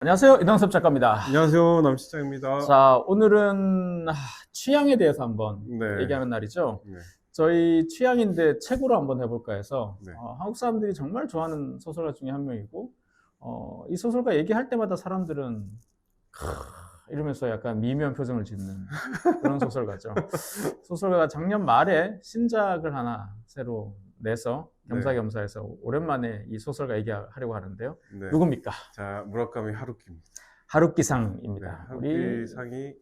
안녕하세요. 이동섭 작가입니다. 안녕하세요, 남시장입니다. 자, 오늘은 취향에 대해서 한번 네. 얘기하는 날이죠. 네. 저희 취향인데 책으로 한번 해볼까 해서 네. 한국 사람들이 정말 좋아하는 소설가 중에 한 명이고 이 소설가 얘기할 때마다 사람들은 이러면서 약간 미묘한 표정을 짓는 그런 소설가죠. 소설가가 작년 말에 신작을 하나 새로 내서 겸사겸사해서 오랜만에 이 소설가 얘기하려고 하는데요. 네. 누굽니까? 자, 무라카미 하루키입니다. 하루키상입니다. 하루키 상이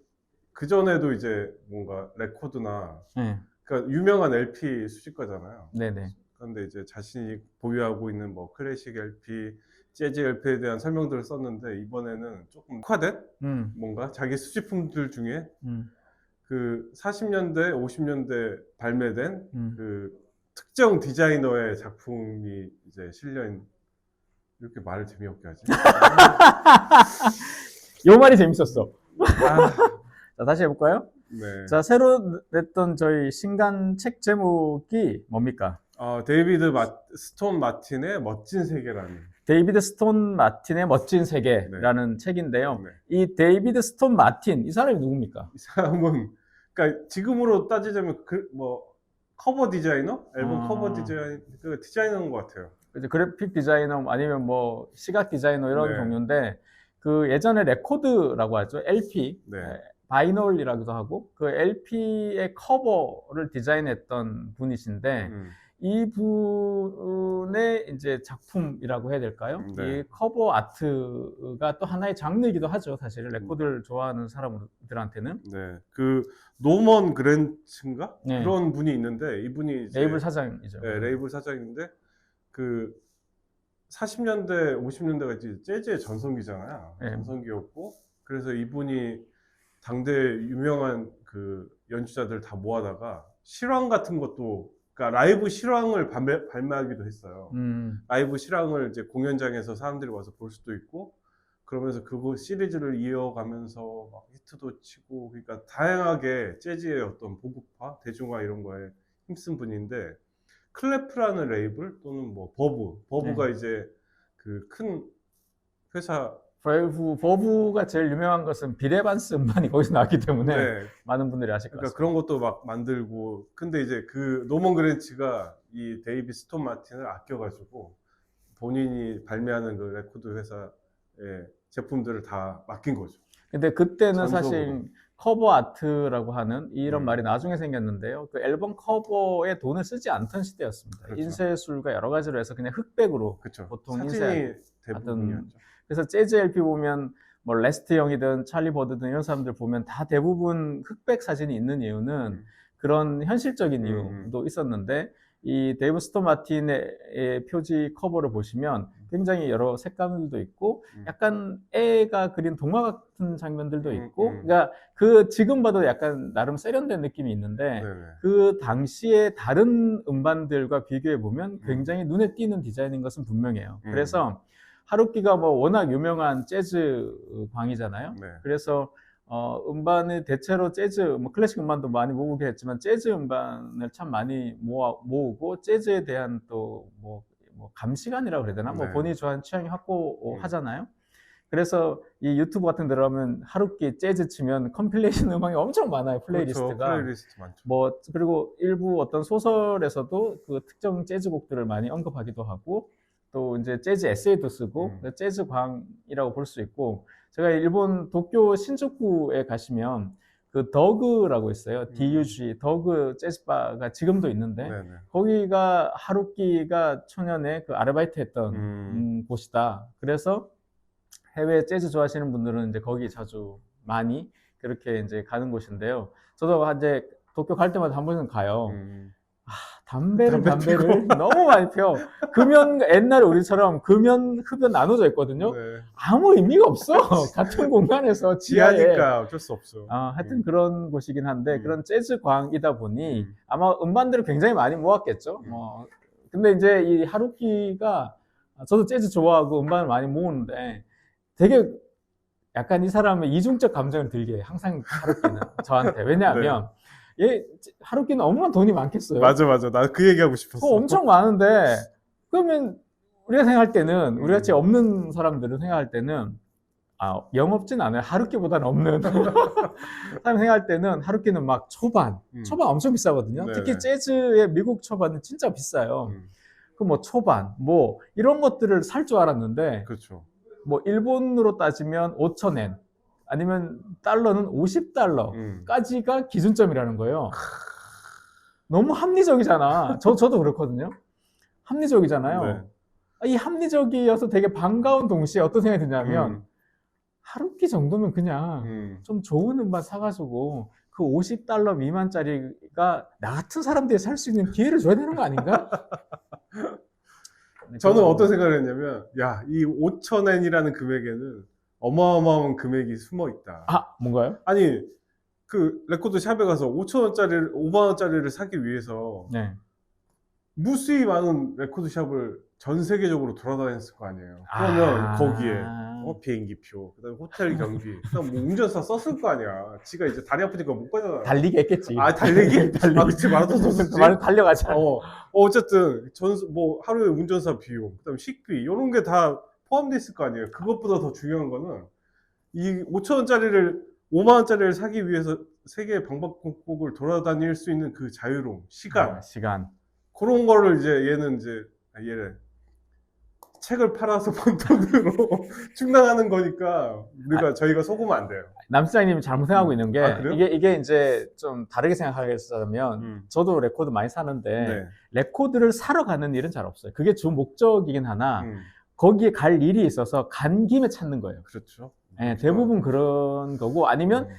그 전에도 이제 뭔가 레코드나 네, 그러니까 유명한 LP 수집가잖아요. 네네. 그런데 이제 자신이 보유하고 있는 뭐 클래식 LP, 재즈 LP에 대한 설명들을 썼는데 이번에는 조금 특화된 뭔가 자기 수집품들 중에 그 40년대, 50년대 발매된 그 특정 디자이너의 작품이 이제 실려있는. 이렇게 말을 재미없게 하지? 요 말이 재밌었어. 아, 자, 다시 해볼까요? 네. 자, 새로 냈던 저희 신간 책 제목이 뭡니까? 데이비드 스톤 마틴의 멋진 세계라는. 데이비드 스톤 마틴의 멋진 세계라는 책인데요. 네. 이 데이비드 스톤 마틴, 이 사람이 누굽니까? 이 사람은 그러니까 지금으로 따지자면 커버 디자이너, 앨범 커버 디자이너인 것 같아요. 그래픽 디자이너 아니면 뭐 시각 디자이너 이런 네. 종류인데 그 예전에 레코드라고 하죠. LP, 네. 바이널이라고도 하고 그 LP의 커버를 디자인했던 분이신데 이 분의 이제 작품이라고 해야 될까요? 네. 이 커버 아트가 또 하나의 장르이기도 하죠. 사실 레코드를 좋아하는 사람들한테는. 네. 그 노먼 그랜츠인가? 네. 그런 분이 있는데 이분이 이제 레이블 사장이죠. 네, 레이블 사장인데 그 40년대, 50년대가 이제 재즈의 전성기잖아요. 네. 전성기였고 그래서 이분이 당대 유명한 그 연주자들 다 모아다가 실황 같은 것도 그러니까 라이브 실황을 발매하기도 했어요. 라이브 실황을 이제 공연장에서 사람들이 와서 볼 수도 있고 그러면서 그거 시리즈를 이어가면서 막 히트도 치고 그러니까 다양하게 재즈의 어떤 보급화, 대중화 이런 거에 힘쓴 분인데 클래프라는 레이블 또는 뭐 버브가 이제 그 큰 회사 버브가 제일 유명한 것은 빌 에반스 음반이 거기서 나왔기 때문에 네. 많은 분들이 아실 것 그러니까 같습니다. 그런 것도 막 만들고 근데 이제 그 노먼 그랜츠가 이 데이비드 스톤 마틴을 아껴가지고 본인이 발매하는 그 레코드 회사의 제품들을 다 맡긴 거죠. 근데 그때는 전속으로. 사실 커버 아트라고 하는 이런 말이 나중에 생겼는데요. 그 앨범 커버에 돈을 쓰지 않던 시대였습니다. 그렇죠. 인쇄술과 여러 가지로 해서 그냥 흑백으로 그렇죠. 보통 사진이 대부분이었죠. 그래서 재즈 LP 보면 뭐 레스트 영이든 찰리 버드든 이런 사람들 보면 다 대부분 흑백 사진이 있는 이유는 그런 현실적인 이유도 있었는데 이 데이브 스톤 마틴의 표지 커버를 보시면 굉장히 여러 색감들도 있고 약간 애가 그린 동화 같은 장면들도 있고 그러니까 그 지금 봐도 약간 나름 세련된 느낌이 있는데 그 당시에 다른 음반들과 비교해 보면 굉장히 눈에 띄는 디자인인 것은 분명해요. 그래서 하루키가 뭐 워낙 유명한 재즈 광이잖아요. 네. 그래서 음반을 대체로 재즈, 뭐 클래식 음반도 많이 모으긴 했지만 재즈 음반을 참 많이 모으고 재즈에 대한 또 뭐 감시관이라고 그래야 되나? 뭐 본인이 좋아하는 취향이 확고하잖아요. 그래서 이 유튜브 같은 데 들어가면 하루키 재즈 치면 컴필레이션 음악이 엄청 많아요. 플레이리스트가. 그렇죠. 플레이리스트 많죠. 뭐 그리고 일부 어떤 소설에서도 그 특정 재즈 곡들을 많이 언급하기도 하고 또 이제 재즈 에세이도 쓰고 재즈 광이라고 볼 수 있고 제가 일본 도쿄 신주쿠에 가시면 그 더그라고 있어요. DUG 더그 재즈바가 지금도 있는데 거기가 하루키가 초년에 그 아르바이트 했던 곳이다. 그래서 해외 재즈 좋아하시는 분들은 이제 거기 자주 많이 그렇게 이제 가는 곳인데요. 저도 이제 도쿄 갈 때마다 한 번은 가요. 담배를 너무 많이 피워. 옛날에 우리처럼 금연, 흡연 나눠져 있거든요. 아무 의미가 없어. 같은 공간에서 지하에. 지하니까 어쩔 수 없어. 하여튼 그런 곳이긴 한데 그런 재즈 광이다 보니 아마 음반들을 굉장히 많이 모았겠죠. 근데 이제 이 하루키가 저도 재즈 좋아하고 음반을 많이 모으는데 되게 약간 이 사람의 이중적 감정을 들게 해요. 항상 하루키는 저한테. 왜냐하면 하루키는 너무나 돈이 많겠어요. 맞아. 나 그 얘기하고 싶었어. 엄청 많은데 그러면 우리가 생각할 때는 우리같이 없는 사람들은 생각할 때는 영업진 않아요. 하루키보다는 없는. 사람 생각할 때는 하루키는 막 초반 엄청 비싸거든요. 네네. 특히 재즈의 미국 초반은 진짜 비싸요. 그 뭐 초반, 뭐 이런 것들을 살 줄 알았는데, 그렇죠. 뭐 일본으로 따지면 5,000엔, 아니면 달러는 50달러까지가 기준점이라는 거예요. 너무 합리적이잖아. 저도 그렇거든요. 합리적이잖아요. 네. 이 합리적이어서 되게 반가운 동시에 어떤 생각이 드냐면, 하루키 정도면 그냥 좀 좋은 음반 사가지고 그 50달러 미만짜리가 나 같은 사람들이 살 수 있는 기회를 줘야 되는 거 아닌가? 저는 어떤 생각을 했냐면, 야, 이 5,000엔이라는 금액에는 어마어마한 금액이 숨어 있다. 뭔가요? 아니, 그 레코드 샵에 가서 5,000원짜리를, 5만원짜리를 사기 위해서 네. 무수히 많은 레코드 샵을 전 세계적으로 돌아다녔을 거 아니에요. 그러면 거기에 비행기표, 그다음에 호텔 경비, 그다음 뭐 운전사 썼을 거 아니야. 지가 이제 다리 아프니까 못 가잖아. 달리기 했겠지. 달리기? 그치, 마라톤 썼었지. 많이 달려가잖아. 어쨌든 뭐 하루에 운전사 비용, 그다음 식비 이런 게 다 포함돼 있을 거 아니에요. 그것보다 더 중요한 거는 이 5,000원짜리를 5만원짜리를 사기 위해서 세계 방방곡곡을 돌아다닐 수 있는 그 자유로움, 시간. 그런 거를 이제 얘는 책을 팔아서 번 돈으로 충당하는 거니까 저희가 속으면 안 돼요. 남수장님이 잘못 생각하고 있는 게, 그래요? 이게 이제 좀 다르게 생각하겠다면, 저도 레코드 많이 사는데, 네. 레코드를 사러 가는 일은 잘 없어요. 그게 주 목적이긴 하나, 거기에 갈 일이 있어서 간 김에 찾는 거예요. 그렇죠. 네, 대부분 그런 거고, 아니면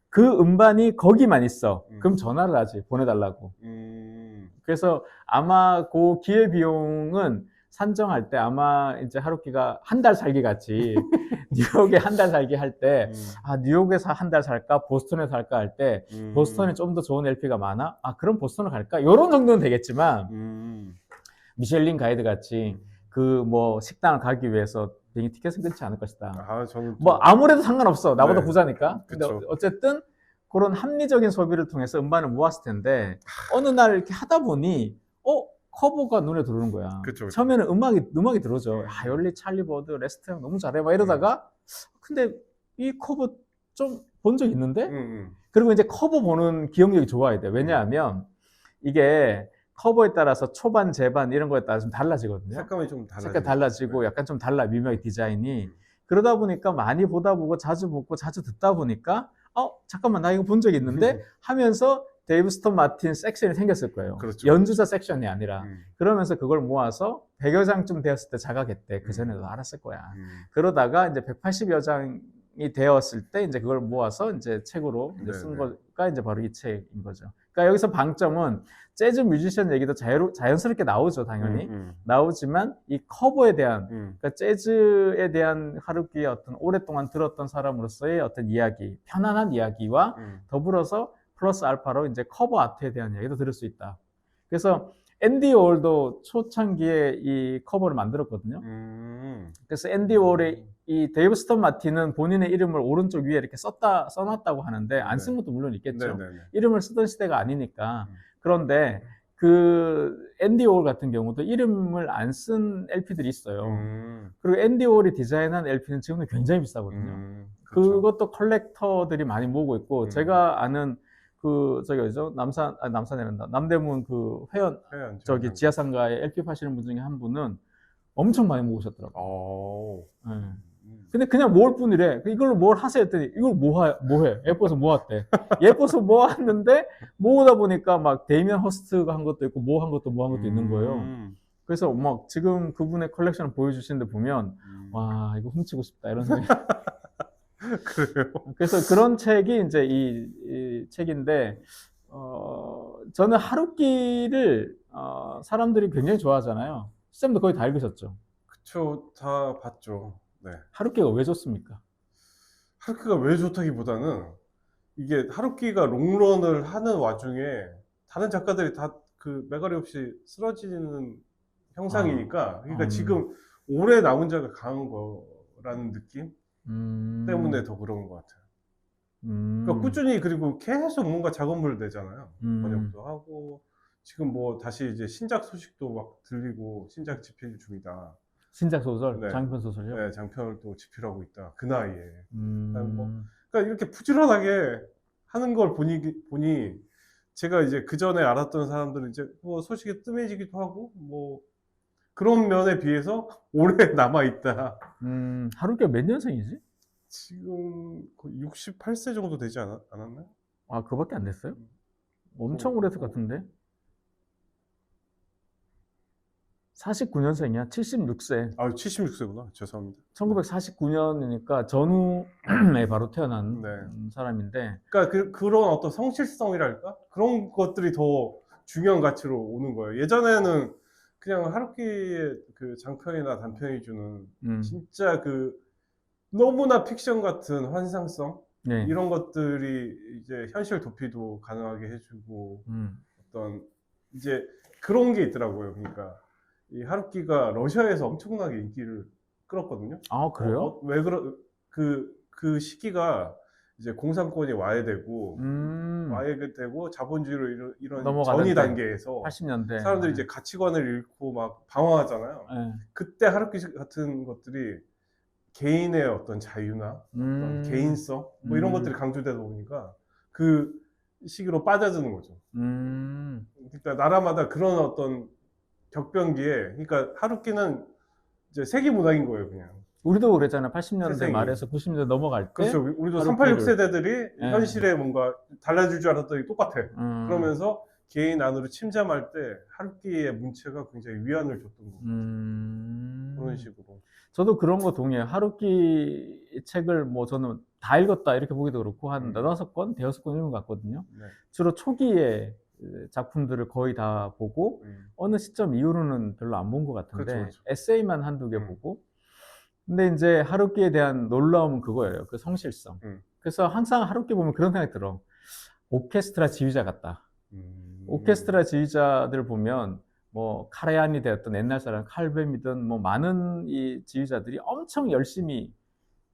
그 음반이 거기만 있어. 그럼 전화를 하지, 보내달라고. 그래서 아마 그 기회비용은 산정할 때 아마 이제 하루키가 한 달 살기 같이 뉴욕에 한 달 살기 할 때, 뉴욕에서 한 달 살까, 보스턴에서 살까 할 때, 보스턴에 좀 더 좋은 LP가 많아? 그럼 보스턴을 갈까? 이런 정도는 되겠지만, 미셸린 가이드 같이 그 뭐 식당을 가기 위해서 비행기 티켓은 끊지 않을 것이다. 저는 뭐 아무래도 상관없어. 나보다 부자니까. 근데 그쵸. 어쨌든 그런 합리적인 소비를 통해서 음반을 모았을 텐데, 어느 날 이렇게 하다 보니 커버가 눈에 들어오는 거야. 그쵸. 처음에는 음악이 들어오죠. 열리, 찰리 버드, 레스트 형 너무 잘해. 막 이러다가 근데 이 커버 좀 본 적 있는데? 그리고 이제 커버 보는 기억력이 좋아야 돼. 왜냐하면 이게 커버에 따라서 초반, 재반 이런 거에 따라 좀 달라지거든요. 색감이 좀 달라지고. 색깔 달라지고 약간 좀 달라, 미묘하게 디자인이. 그러다 보니까 많이 보다 보고 자주 보고 자주 듣다 보니까 잠깐만, 나 이거 본 적 있는데 하면서 데이브 스톤 마틴 섹션이 생겼을 거예요. 그렇죠. 연주자 섹션이 아니라. 그러면서 그걸 모아서 100여 장쯤 되었을 때 자각했대. 그 전에도 알았을 거야. 그러다가 이제 180여 장이 되었을 때 이제 그걸 모아서 이제 책으로 이제 쓴 거가 이제 바로 이 책인 거죠. 그러니까 여기서 방점은 재즈 뮤지션 얘기도 자연스럽게 나오죠, 당연히. 나오지만 이 커버에 대한, 그러니까 재즈에 대한 하루키의 어떤 오랫동안 들었던 사람으로서의 어떤 이야기, 편안한 이야기와 더불어서 플러스 알파로 이제 커버 아트에 대한 이야기도 들을 수 있다. 그래서 앤디 월도 초창기에 이 커버를 만들었거든요. 그래서 앤디 월의 이 데이브 스톤 마틴은 본인의 이름을 오른쪽 위에 이렇게 써놨다고 하는데, 안 쓴 것도 물론 있겠죠. 이름을 쓰던 시대가 아니니까. 그런데 그 앤디 월 같은 경우도 이름을 안 쓴 LP들이 있어요. 그리고 앤디 월이 디자인한 LP는 지금도 굉장히 비싸거든요. 그것도 컬렉터들이 많이 모으고 있고, 제가 아는 남대문 그 회원 지하상가에 LP 파시는 분 중에 한 분은 엄청 많이 모으셨더라고요. 근데 그냥 모을 뿐이래. 이걸로 뭘 하세요 했더니, 이걸 뭐해? 예뻐서 모았대. 예뻐서 모았는데, 모으다 보니까 막 데이미안 허스트가 한 것도 있고, 뭐 한 것도 있는 거예요. 그래서 막 지금 그분의 컬렉션을 보여주시는데 보면, 와, 이거 훔치고 싶다, 이런 생각이. 그래요? 그래서 그런 책이 이제 이 책인데, 저는 하루키를, 사람들이 굉장히 좋아하잖아요. 쌤도 거의 다 읽으셨죠? 그쵸, 다 봤죠. 네. 하루키가 왜 좋습니까? 하루키가 왜 좋다기보다는, 이게 하루키가 롱런을 하는 와중에 다른 작가들이 다 그 매가리 없이 쓰러지는 형상이니까, 그러니까 지금 오래 남은 자가 강한 거라는 느낌 때문에 더 그런 것 같아요. 그러니까 꾸준히, 그리고 계속 뭔가 작업물을 내잖아요. 번역도 하고, 지금 뭐 다시 이제 신작 소식도 막 들리고, 신작 집필 중이다. 신작 소설, 네. 장편 소설요? 네, 장편을 또 집필하고 있다. 그 나이에. 음, 그러니까 이렇게 부지런하게 하는 걸 보니 제가 이제 그 전에 알았던 사람들은 이제 뭐 소식이 뜸해지기도 하고 뭐 그런 면에 비해서 오래 남아 있다. 하루키가 몇 년생이지? 지금 거의 68세 정도 되지 않았나요? 아, 그거밖에 안 됐어요? 엄청 뭐, 오래됐을 것 같은데? 49년생이야. 76세. 아, 76세구나. 죄송합니다. 1949년이니까 전후에 바로 태어난 네. 사람인데, 그러니까 그런 어떤 성실성이랄까? 그런 것들이 더 중요한 가치로 오는 거예요. 예전에는 그냥 하루키의 그 장편이나 단편이 주는 진짜 그 너무나 픽션 같은 환상성 네. 이런 것들이 이제 현실 도피도 가능하게 해주고 어떤 이제 그런 게 있더라고요. 그러니까 이 하루키가 러시아에서 엄청나게 인기를 끌었거든요. 아, 그래요? 왜 그 시기가 이제 공산권이 와해되고 자본주의로 이런 넘어가던 전이 때, 단계에서 80년대. 사람들이 이제 가치관을 잃고 막 방황하잖아요. 네. 그때 하루키 같은 것들이 개인의 어떤 자유나 어떤 개인성 뭐 이런 것들이 강조되다 보니까 그 시기로 빠져드는 거죠. 그러니까 나라마다 그런 어떤 격변기에 그러니까 하루키는 이제 세계 문학인 거예요, 그냥. 우리도 그랬잖아요. 80년대 태생이. 말에서 90년대 넘어갈 때. 그렇죠. 우리도 하루키를- 386 세대들이 예. 현실에 뭔가 달라질 줄 알았더니 똑같아. 음, 그러면서 개인 안으로 침잠할 때 하루키의 문체가 굉장히 위안을 줬던 거고 그런 식으로. 저도 그런 거 동의해요. 하루키 책을 뭐 저는 다 읽었다 이렇게 보기도 그렇고 한 4-5권, 5권 읽은 것 같거든요. 네. 주로 초기에 작품들을 거의 다 보고 어느 시점 이후로는 별로 안 본 것 같은데 그렇죠. 에세이만 한두 개 보고 근데 이제 하루키에 대한 놀라움은 그거예요. 그 성실성. 그래서 항상 하루키 보면 그런 생각이 들어. 오케스트라 지휘자 같다. 오케스트라 지휘자들 보면 뭐 카라얀이 되었던 옛날 사람 칼뱀이든 뭐 많은 이 지휘자들이 엄청 열심히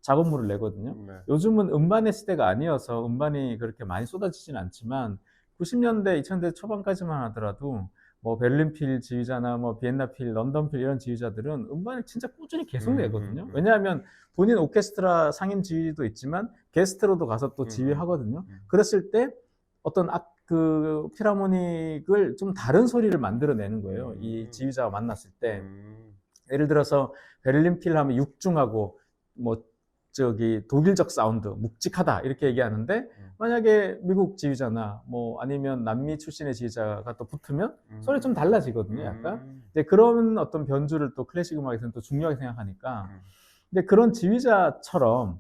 작업물을 내거든요. 네. 요즘은 음반의 시대가 아니어서 음반이 그렇게 많이 쏟아지진 않지만 90년대, 2000년대 초반까지만 하더라도 뭐 베를린필 지휘자나 뭐 비엔나필, 런던필 이런 지휘자들은 음반을 진짜 꾸준히 계속 내거든요. 왜냐하면 본인 오케스트라 상임 지휘도 있지만 게스트로도 가서 또 지휘하거든요. 그랬을 때 어떤 그 필하모닉을 좀 다른 소리를 만들어내는 거예요. 이 지휘자가 만났을 때. 예를 들어서 베를린필 하면 육중하고 뭐 저기 독일적 사운드, 묵직하다 이렇게 얘기하는데 만약에 미국 지휘자나 뭐 아니면 남미 출신의 지휘자가 또 붙으면 소리 좀 달라지거든요. 약간. 이제 그런 어떤 변주를 또 클래식 음악에서는 또 중요하게 생각하니까. 근데 그런 지휘자처럼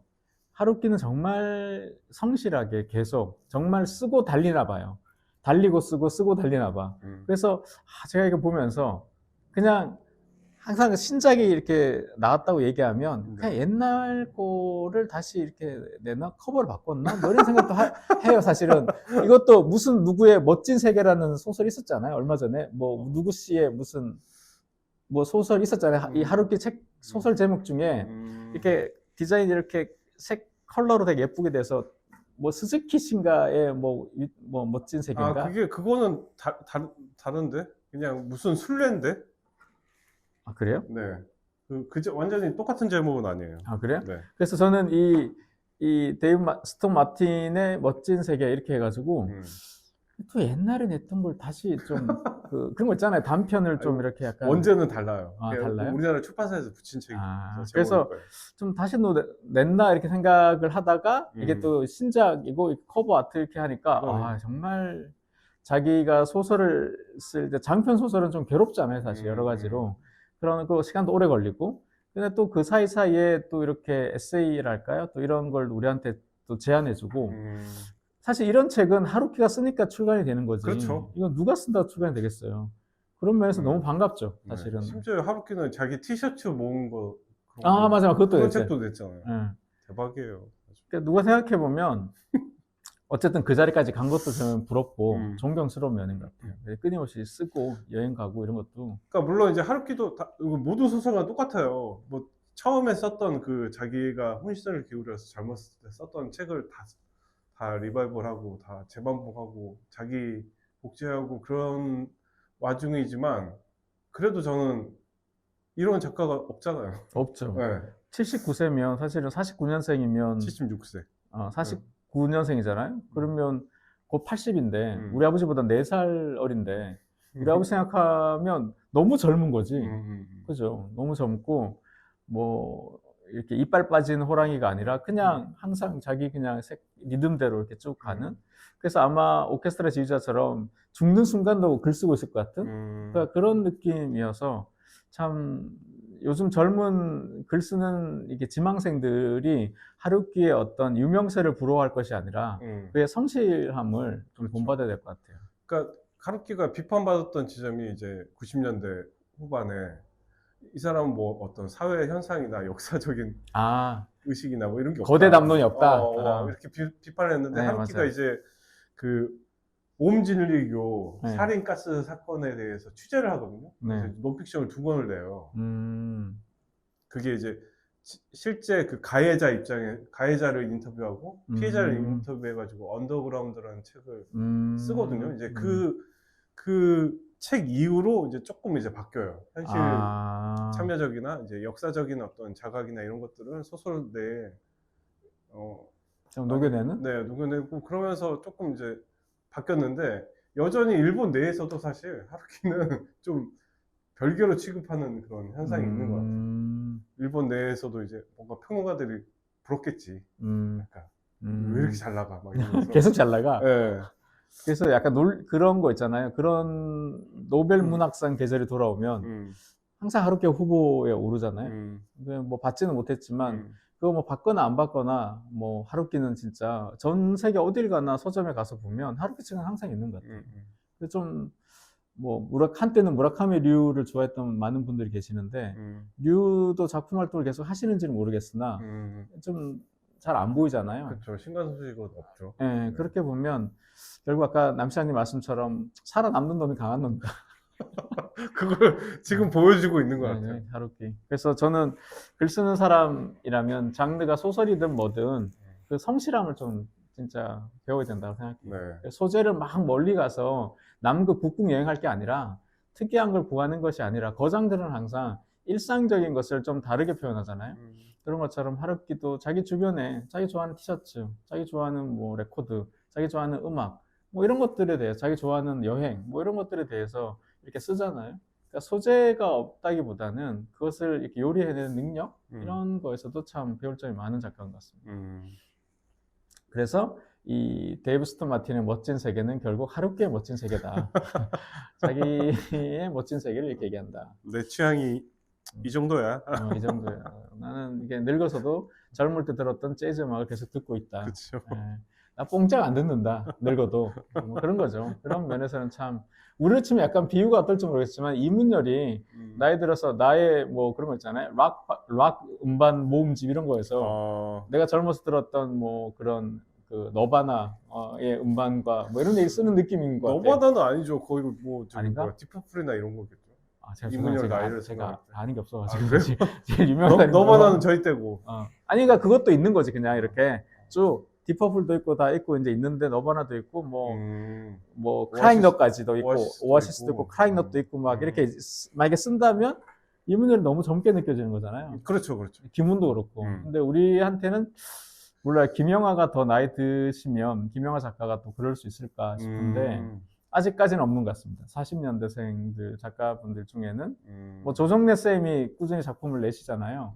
하루키는 정말 성실하게 계속 정말 쓰고 달리나 봐요. 달리고 쓰고 달리나 봐. 그래서 제가 이거 보면서 그냥 항상 신작이 이렇게 나왔다고 얘기하면 그냥 옛날 거를 다시 이렇게 내나 커버를 바꿨나 뭐 이런 생각도 해요. 사실은 이것도 무슨 누구의 멋진 세계라는 소설이 있었잖아요. 얼마 전에 뭐 누구 씨의 무슨 뭐 소설 있었잖아요. 이 하루키 책 소설 제목 중에 이렇게 디자인이 이렇게 색 컬러로 되게 예쁘게 돼서 뭐 스즈키 신가의 뭐 멋진 세계인가? 그거는 다른데 그냥 무슨 순례인데? 아, 그래요? 네. 완전히 똑같은 제목은 아니에요. 아, 그래요? 네. 그래서 저는 이 데이브 스톤 마틴의 멋진 세계 이렇게 해가지고 또 옛날에 냈던 걸 다시 좀 그런 거 있잖아요. 단편을 좀 이렇게 약간 원제는 달라요. 달라요? 우리나라 출판사에서 붙인 책이 그래서 좀 다시 냈나 이렇게 생각을 하다가 이게 또 신작이고 커버 아트 이렇게 하니까 정말 자기가 소설을 쓸 때 장편 소설은 좀 괴롭잖아요. 사실 여러 가지로. 그러고 시간도 오래 걸리고 근데 또 그 사이사이에 또 이렇게 에세이랄까요? 또 이런 걸 우리한테 또 제안해주고 사실 이런 책은 하루키가 쓰니까 출간이 되는 거지. 그렇죠. 이건 누가 쓴다고 출간이 되겠어요. 그런 면에서 너무 반갑죠, 사실은. 네. 심지어 하루키는 자기 티셔츠 모은 거 맞아, 그것도 그런 냈어요. 책도 냈잖아요. 네. 대박이에요. 그러니까 누가 생각해 보면 어쨌든 그 자리까지 간 것도 저는 부럽고 존경스러운 면인 것 같아요. 끊임없이 쓰고 여행 가고 이런 것도. 그러니까 물론 이제 하루키도 모든 소설과 똑같아요. 뭐 처음에 썼던 그 자기가 혼신을 기울여서 잘못 썼던 책을 다 리바이벌하고 다 재반복하고 자기 복제하고 그런 와중이지만 그래도 저는 이런 작가가 없잖아요. 없죠. 네. 79세면 사실은 49년생이면 76세. 49년생이잖아요. 그러면 곧 80인데 음. 우리 아버지보다 4살 어린데 우리 음. 아버지 생각하면 너무 젊은 거지. 음. 그죠? 너무 젊고 뭐 이렇게 이빨 빠진 호랑이가 아니라 그냥 항상 자기 그냥 리듬대로 이렇게 쭉 가는. 그래서 아마 오케스트라 지휘자처럼 죽는 순간도 글 쓰고 있을 것 같은 그러니까 그런 느낌이어서 참 요즘 젊은 글 쓰는 이게 지망생들이 하루키의 어떤 유명세를 부러워할 것이 아니라 그의 성실함을 좀 그렇죠. 본받아야 될 것 같아요. 그러니까 하루키가 비판받았던 지점이 이제 90년대 후반에 이 사람은 뭐 어떤 사회 현상이나 역사적인 의식이나 뭐 이런 게 없다. 거대 담론이 없다. 이렇게 비판을 했는데 네, 하루키가 맞아요. 이제 그 옴진리교 네. 살인가스 사건에 대해서 취재를 하거든요. 네. 그래서 논픽션을 2권을 내요. 음. 그게 이제 실제 그 가해자를 인터뷰하고 피해자를 인터뷰해가지고 언더그라운드라는 책을 쓰거든요. 이제 그 책 이후로 이제 조금 이제 바뀌어요. 현실 참여적이나 이제 역사적인 어떤 자각이나 이런 것들은 소설 내에 좀 녹여내는? 네, 녹여내고 그러면서 조금 이제 바뀌었는데 여전히 일본 내에서도 사실 하루키는 좀 별개로 취급하는 그런 현상이 있는 것 같아요. 일본 내에서도 이제 뭔가 평론가들이 부럽겠지. 약간 왜 이렇게 잘 나가? 막 이러면서. 계속 잘 나가. 네. 그래서 약간 그런 거 있잖아요. 그런 노벨 문학상 계절이 돌아오면 항상 하루키 후보에 오르잖아요. 뭐 받지는 못했지만 그거 뭐 받거나 안 받거나 뭐 하루키는 진짜 전 세계 어딜 가나 서점에 가서 보면 하루키 책은 항상 있는 것 같아요. 좀 뭐 한때는 무라카미 류를 좋아했던 많은 분들이 계시는데 류도 작품 활동을 계속 하시는지는 모르겠으나 좀 잘 안 보이잖아요. 그렇죠. 신간 소식은 없죠. 네, 그렇게 보면 결국 아까 남시장님 말씀처럼 살아남는 놈이 강한 놈이다. 그걸 지금 보여주고 있는 것 같아요. 네, 하루키. 그래서 저는 글 쓰는 사람이라면 장르가 소설이든 뭐든 그 성실함을 좀 진짜 배워야 된다고 생각해요. 네. 소재를 막 멀리 가서 남극 북극 여행할 게 아니라 특이한 걸 구하는 것이 아니라 거장들은 항상 일상적인 것을 좀 다르게 표현하잖아요. 그런 것처럼 하루키도 자기 주변에 자기 좋아하는 티셔츠, 자기 좋아하는 뭐 레코드, 자기 좋아하는 음악, 뭐 이런 것들에 대해서 자기 좋아하는 여행, 뭐 이런 것들에 대해서 이렇게 쓰잖아요. 그러니까 소재가 없다기보다는 그것을 이렇게 요리해내는 능력 이런 거에서도 참 배울 점이 많은 작가인 것 같습니다. 그래서 이 데이브 스톤 마틴의 멋진 세계는 결국 하루키의 멋진 세계다. 자기의 멋진 세계를 이렇게 얘기한다. 내 취향이 이 정도야. 이 정도야. 나는 이게 늙어서도 젊을 때 들었던 재즈 음악을 계속 듣고 있다. 그렇죠. 나 뽕짝 안 듣는다. 늙어도. 뭐 그런 거죠. 그런 면에서는 참 우리를 치면 약간 비유가 어떨지 모르겠지만 이문열이 나이 들어서 나의 뭐 그런 거 있잖아요. 락 음반 모음집 이런 거에서 내가 젊어서 들었던 뭐 그런 그 너바나의 음반과 뭐 이런 얘기 쓰는 느낌인 것 같아요. 너바나는 아니죠. 거의 뭐 아닌가? 디퍼플이나 이런 거겠죠. 이문열 나이를 제가 아는 게 없어가지고 제일 유명한 너바나는 저희 때고. 아니 그러니까 그것도 있는 거지. 그냥 이렇게 쭉 디퍼플도 있고 다 있고 이제 있는데 너바나도 있고 뭐 크라잉넛까지도 있고 오아시스도 있고 크라잉넛도 있고 막 이렇게 만약에 쓴다면 이문열이 너무 젊게 느껴지는 거잖아요. 그렇죠. 김훈도 그렇고. 근데 우리한테는 몰라요. 김영하가 더 나이 드시면 김영하 작가가 또 그럴 수 있을까 싶은데 아직까지는 없는 것 같습니다. 40년대생들 작가분들 중에는 뭐 조정래 쌤이 꾸준히 작품을 내시잖아요.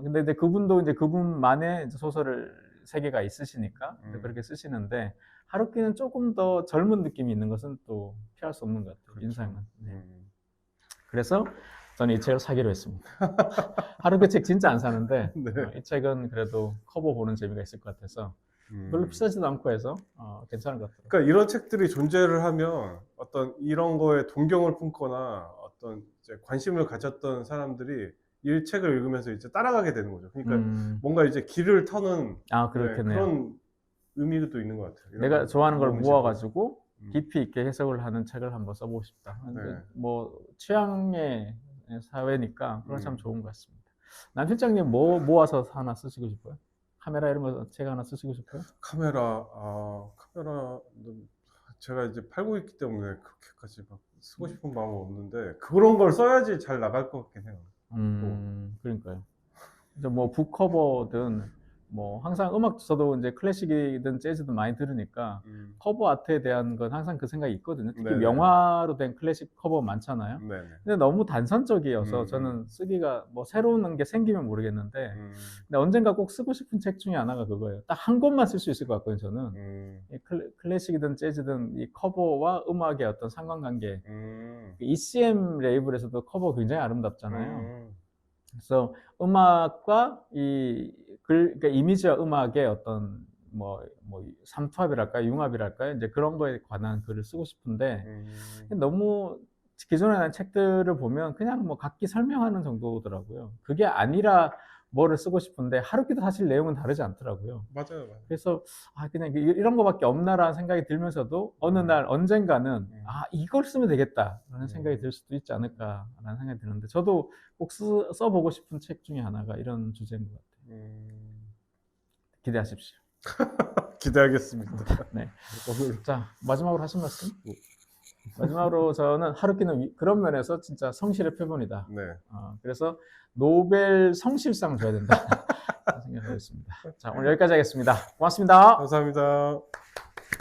근데 그분도 이제 그분만의 이제 소설을 세계가 있으시니까 그렇게 쓰시는데 하루키는 조금 더 젊은 느낌이 있는 것은 또 피할 수 없는 것 같아요. 그렇죠. 인상은. 그래서 저는 이 책을 사기로 했습니다. 하루키 책 진짜 안 사는데 이 책은 그래도 커버 보는 재미가 있을 것 같아서 별로 비싸지도 않고 해서 괜찮은 것 같아요. 그러니까 이런 책들이 존재를 하면 어떤 이런 거에 동경을 품거나 어떤 이제 관심을 가졌던 사람들이 이 책을 읽으면서 이제 따라가게 되는 거죠. 그러니까 뭔가 이제 길을 터는 그런 의미도 있는 것 같아요. 내가 좋아하는 걸 모아가지고 깊이 있게 해석을 하는 책을 한번 써보고 싶다. 뭐 취향의 사회니까 그건 참 좋은 것 같습니다. 남 실장님 뭐 모아서 하나 쓰시고 싶어요? 카메라 이런 거 책 하나 쓰시고 싶어요? 카메라 제가 이제 팔고 있기 때문에 그렇게까지 막 쓰고 싶은 마음은 없는데 그런 걸 써야지 잘 나갈 것 같긴 해요. 그러니까요. 이제 뭐 북커버든 뭐 항상 음악 저도 이제 클래식이든 재즈든 많이 들으니까 커버 아트에 대한 건 항상 그 생각이 있거든요. 특히 네네. 명화로 된 클래식 커버 많잖아요. 네네. 근데 너무 단선적이어서 저는 쓰기가 뭐 새로운 게 생기면 모르겠는데 근데 언젠가 꼭 쓰고 싶은 책 중에 하나가 그거예요. 딱 한 권만 쓸 수 있을 것 같거든요. 저는 이 클래식이든 재즈든 이 커버와 음악의 어떤 상관관계. ECM 레이블에서도 커버 굉장히 아름답잖아요. 그래서 음악과 그러니까 이미지와 음악의 어떤 뭐 삼투압이랄까 융합이랄까 이제 그런 거에 관한 글을 쓰고 싶은데 너무 기존에 난 책들을 보면 그냥 뭐 각기 설명하는 정도더라고요. 그게 아니라 뭐를 쓰고 싶은데 하루키도 사실 내용은 다르지 않더라고요. 맞아요, 맞아요. 그래서 그냥 이런 거밖에 없나라는 생각이 들면서도 어느 날 언젠가는 이걸 쓰면 되겠다라는 생각이 들 수도 있지 않을까라는 생각이 드는데 저도 꼭 써보고 싶은 책 중에 하나가 이런 주제인 것 같아요. 기대하십시오. 기대하겠습니다. 네. 자, 마지막으로 하신 말씀? 마지막으로 저는 하루키는 그런 면에서 진짜 성실의 표본이다. 네. 그래서 노벨 성실상 줘야 된다 생각하고 있습니다. 자, 오늘 여기까지 하겠습니다. 고맙습니다. 감사합니다.